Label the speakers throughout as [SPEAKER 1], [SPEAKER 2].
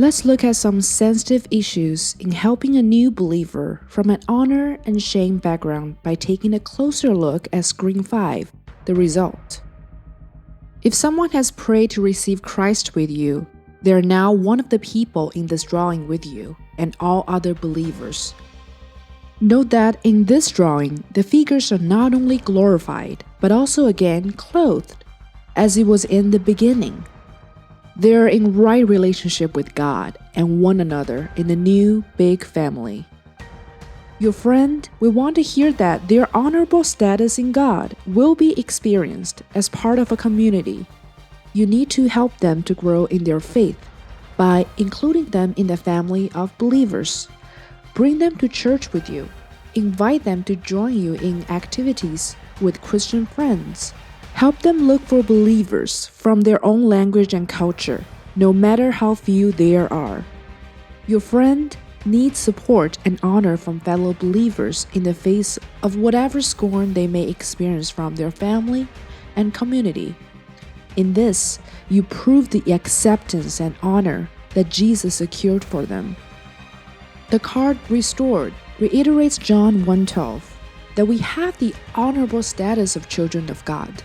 [SPEAKER 1] Let's look at some sensitive issues in helping a new believer from an honor and shame background by taking a closer look at Screen 5, the result. If someone has prayed to receive Christ with you, they are now one of the people in this drawing with you and all other believers. Note that in this drawing, the figures are not only glorified, but also again clothed, as it was in the beginning. They are in right relationship with God and one another in the new big family. Your friend, we want to hear that their honorable status in God will be experienced as part of a community. You need to help them to grow in their faith by including them in the family of believers. Bring them to church with you. Invite them to join you in activities with Christian friends. Help them look for believers from their own language and culture, no matter how few there are. Your friend needs support and honor from fellow believers in the face of whatever scorn they may experience from their family and community. In this, you prove the acceptance and honor that Jesus secured for them. The card restored reiterates John 1:12, that we have the honorable status of children of God.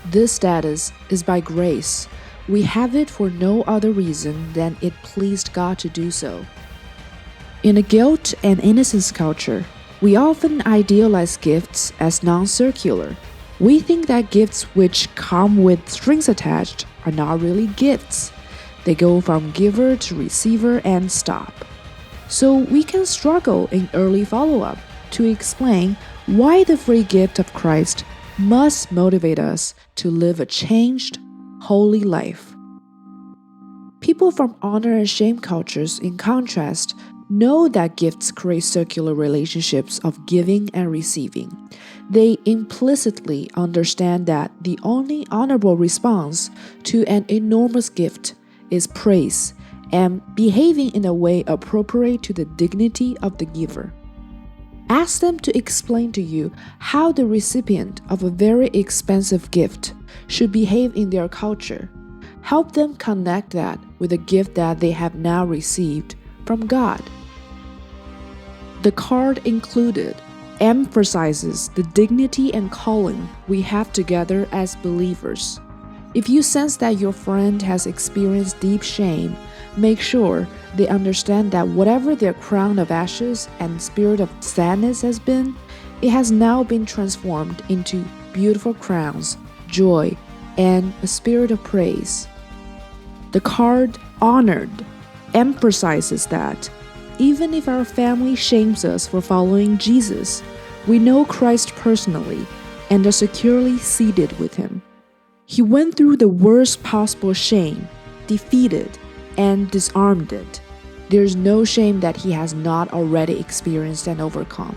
[SPEAKER 1] This status is by grace. We have it for no other reason than it pleased God to do so. In a guilt and innocence culture, we often idealize gifts as non-circular. We think that gifts which come with strings attached are not really gifts. They go from giver to receiver and stop. So we can struggle in early follow-up to explain why the free gift of Christ must motivate us to live a changed, holy life. People from honor and shame cultures, in contrast, know that gifts create circular relationships of giving and receiving. They implicitly understand that the only honorable response to an enormous gift is praise and behaving in a way appropriate to the dignity of the giver. Ask them to explain to you how the recipient of a very expensive gift should behave in their culture. Help them connect that with the gift that they have now received from God. The card included emphasizes the dignity and calling we have together as believers. If you sense that your friend has experienced deep shame, make sure they understand that whatever their crown of ashes and spirit of sadness has been, it has now been transformed into beautiful crowns, joy, and a spirit of praise. The card honored emphasizes that even if our family shames us for following Jesus, we know Christ personally and are securely seated with him. He went through the worst possible shame, defeated, and disarmed it. There is no shame that he has not already experienced and overcome.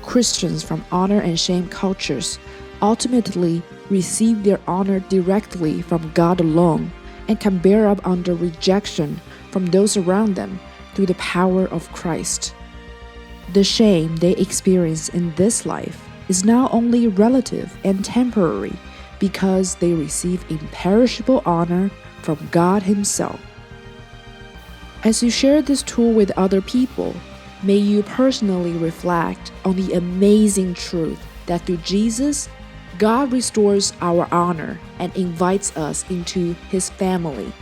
[SPEAKER 1] Christians from honor and shame cultures ultimately receive their honor directly from God alone and can bear up under rejection from those around them through the power of Christ. The shame they experience in this life is now only relative and temporary because they receive imperishable honor from God Himself. As you share this tool with other people, may you personally reflect on the amazing truth that through Jesus, God restores our honor and invites us into His family